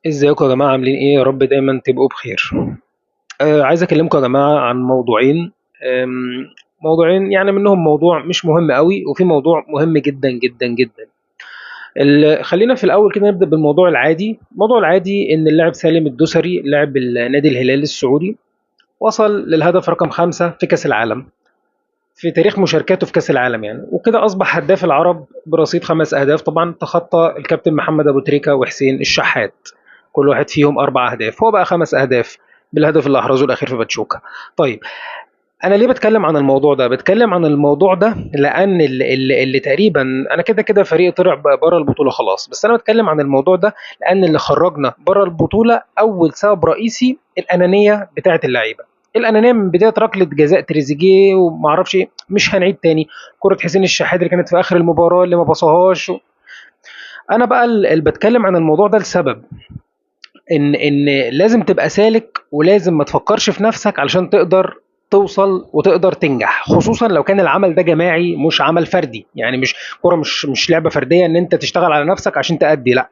ازيكم يا جماعة عاملين ايه؟ يا رب دايما تبقوا بخير. عايز اكلمكم يا جماعة عن موضوعين. موضوعين يعني منهم موضوع مش مهم قوي وفي موضوع مهم جدا جدا جدا. خلينا في الاول كده نبدأ بالموضوع العادي. الموضوع العادي ان اللاعب سالم الدوسري لاعب النادي الهلال السعودي وصل للهدف رقم 5 في كأس العالم في تاريخ مشاركاته في كأس العالم يعني، وكده أصبح هداف العرب برصيد 5 أهداف. طبعا تخطى الكابتن محمد أبو تريكة وحسين الشحات، كل واحد فيهم 4 أهداف، هو بقى 5 أهداف بالهدف اللي أحرزه الأخير في باتشوكا. طيب، أنا ليه بتكلم عن الموضوع ده؟ بتكلم عن الموضوع ده لأن اللي تقريبا أنا كده كده فريق طلع بره البطولة خلاص، بس أنا بتكلم عن الموضوع ده لأن اللي خرجنا بره البطولة أول سبب رئيسي الأنانية بتاعة اللعيبة. الأنانية من بداية ركلة جزاء تريزيجيه ومعرفش إيه، مش هنعيد تاني كرة حسين الشحات اللي كانت في آخر المباراة اللي ما بصاهاش. أنا بقى اللي بتكلم عن الموضوع ده لسبب ان لازم تبقى سالك ولازم ما تفكرش في نفسك علشان تقدر توصل وتقدر تنجح، خصوصا لو كان العمل ده جماعي مش عمل فردي. يعني مش كرة، مش لعبة فردية ان انت تشتغل على نفسك عشان تأدي، لا،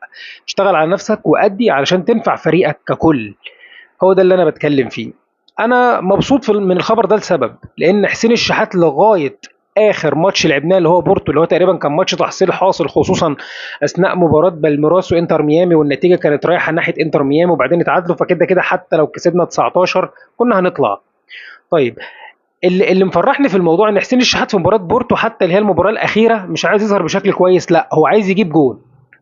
اشتغل على نفسك وأدي علشان تنفع فريقك ككل. هو ده اللي انا بتكلم فيه. انا مبسوط من الخبر ده لسبب لان حسين الشحات لغايه اخر ماتش لعبناه اللي هو بورتو، اللي هو تقريبا كان ماتش تحصيل حاصل، خصوصا اثناء مباراه بالميراس وانتر ميامي، والنتيجه كانت رايحه ناحيه انتر ميامي وبعدين اتعادلوا، فكده كده حتى لو كسبنا 19 كنا هنطلع. طيب، اللي مفرحني في الموضوع ان حسين الشحات في مباراه بورتو حتى اللي هي المباراه الاخيره مش عايز يظهر بشكل كويس، لا هو عايز يجيب جول.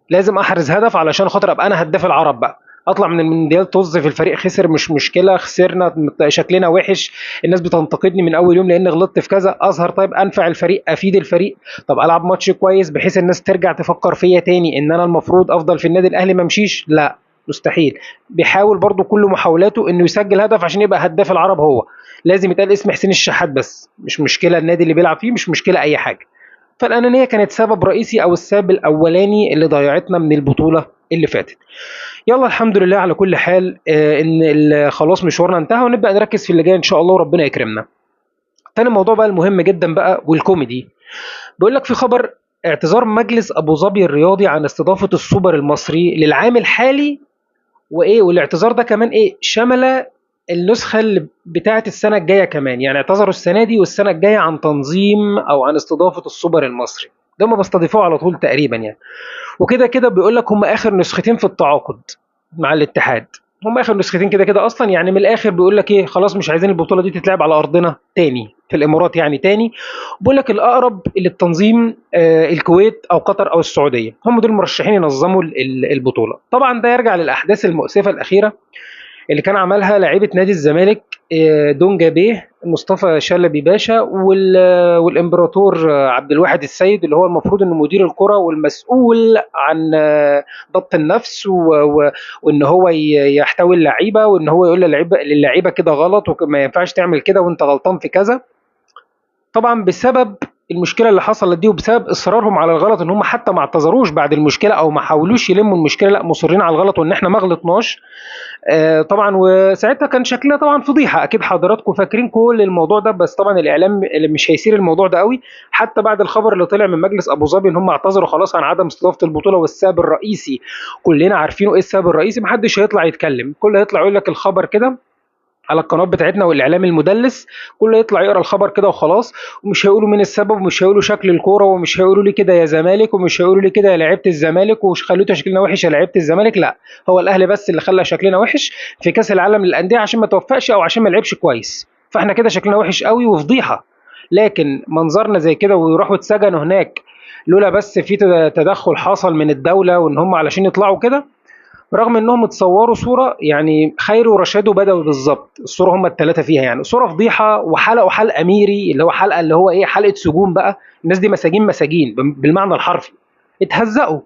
لازم احرز هدف علشان خاطر ابقى انا هداف العرب بقى، اطلع من المونديال طز في الفريق خسر مش مشكله، خسرنا شكلنا وحش، الناس بتنتقدني من اول يوم لان غلطت في كذا، اظهر طيب انفع الفريق افيد الفريق. طب العب ماتش كويس بحيث الناس ترجع تفكر فيا تاني ان انا المفروض افضل في النادي الاهلي ما امشيش، لا مستحيل. بيحاول برضو كل محاولاته انه يسجل هدف عشان يبقى هداف العرب. هو لازم يتقال اسم حسين الشحات بس، مش مشكله النادي اللي بيلعب فيه، مش مشكله اي حاجه. فالأنانية كانت سبب رئيسي أو السبب الأولاني اللي ضيعتنا من البطولة اللي فاتت. يلا الحمد لله على كل حال، إن خلاص مشوارنا انتهى ونبدأ نركز في اللي جاي إن شاء الله وربنا يكرمنا. تاني موضوع بقى المهم جدا بقى والكوميدي، بيقول لك في خبر اعتذار مجلس أبو ظبي الرياضي عن استضافة السوبر المصري للعام الحالي. وايه، والاعتذار ده كمان ايه، شمل النسخه اللي بتاعه السنه الجايه كمان، يعني اعتذروا السنه دي والسنه الجايه عن تنظيم او عن استضافه السوبر المصري. ده ما بيستضيفوه على طول تقريبا يعني. وكده كده بيقول لك هم اخر نسختين في التعاقد مع الاتحاد، هم اخر نسختين كده كده اصلا. يعني من الاخر بيقول لك ايه، خلاص مش عايزين البطوله دي تتلعب على ارضنا تاني في الامارات يعني تاني. بيقول لك الاقرب للتنظيم الكويت او قطر او السعوديه، هم دول مرشحين ينظموا البطوله. طبعا ده يرجع للاحداث المؤسفه الاخيره اللي كان عملها لاعيبه نادي الزمالك، دونجا بيه مصطفى شلبي باشا والامبراطور عبد الواحد السيد، اللي هو المفروض انه مدير الكره والمسؤول عن ضبط النفس وان هو يحتوي اللعيبه، وان هو يقول للعيبه كده غلط وما ينفعش تعمل كده وانت غلطان في كذا. طبعا بسبب المشكله اللي حصلت دي وبسبب اصرارهم على الغلط، ان هم حتى ما اعتذروش بعد المشكله او ما حاولوش يلموا المشكله، لا مصرين على الغلط وان احنا ما غلطناش. طبعا وساعتها كان شكلنا طبعا فضيحه، اكيد حضراتكم فاكرين كل الموضوع ده، بس طبعا الاعلام اللي مش هيسير الموضوع ده قوي. حتى بعد الخبر اللي طلع من مجلس ابو ظبي ان هم اعتذروا خلاص عن عدم استضافه البطوله، والسبب الرئيسي كلنا عارفينه ايه السبب الرئيسي، محدش هيطلع يتكلم، كله هيطلع يقول لك الخبر كده على القنوات بتاعتنا والاعلام المدلس، كله يطلع يقرا الخبر كده وخلاص، ومش هيقولوا مين السبب ومش هيقولوا شكل الكوره ومش هيقولوا لي كده يا زمالك ومش هيقولوا لي كده يا لعيبه الزمالك ومش خليتوا شكلنا وحش يا لعيبه الزمالك، لا، هو الاهلي بس اللي خلى شكلنا وحش في كاس العالم للانديه عشان ما توفقش او عشان ما لعبش كويس، فاحنا كده شكلنا وحش قوي وفضيحه. لكن منظرنا زي كده ويروحوا اتسجنوا هناك لولا بس في تدخل حصل من الدوله وان هم علشان يطلعوا كده، رغم انهم اتصوروا صوره يعني خير ورشاد وبدوي بالظبط، الصوره هم الثلاثه فيها يعني صوره فضيحه، وحلقوا حلقه اميري اللي هو حلقه اللي هو ايه، حلقه سجون بقى، الناس دي مساجين مساجين بالمعنى الحرفي، اتهزقوا.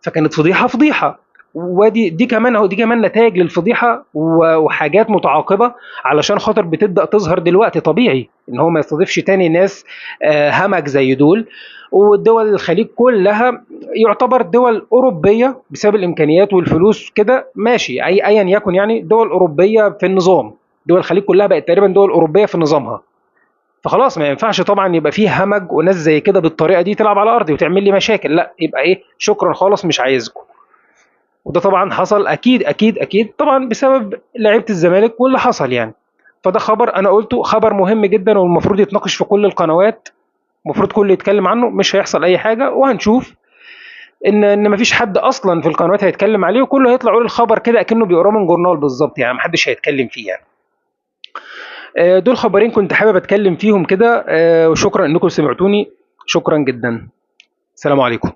فكانت فضيحه فضيحه. ودي كمان اهو، دي كمان نتائج للفضيحه وحاجات متعاقبه علشان خاطر بتبدا تظهر دلوقتي. طبيعي ان هو ما يستضيفش تاني ناس همج زي دول. والدول الخليج كلها يعتبر دول اوروبيه بسبب الامكانيات والفلوس كده ماشي، ايا يكن يعني دول اوروبيه في النظام، دول الخليج كلها بقت تقريبا دول اوروبيه في نظامها. فخلاص ما ينفعش طبعا يبقى فيه همج وناس زي كده بالطريقه دي تلعب على ارضي وتعمل لي مشاكل، لا يبقى ايه، شكرا خالص مش عايزكم. وده طبعا حصل اكيد اكيد اكيد طبعا بسبب لعيبه الزمالك واللي حصل يعني. فده خبر انا قلته، خبر مهم جدا والمفروض يتناقش في كل القنوات، المفروض كل يتكلم عنه، مش هيحصل اي حاجه، وهنشوف ان مفيش حد اصلا في القنوات هيتكلم عليه، وكله هيطلع يقول الخبر كده اكنه بيقراه من جورنال بالظبط، يعني محدش هيتكلم فيه يعني. دول خبرين كنت حابب اتكلم فيهم كده، وشكرا انكم سمعتوني، شكرا جدا. السلام عليكم.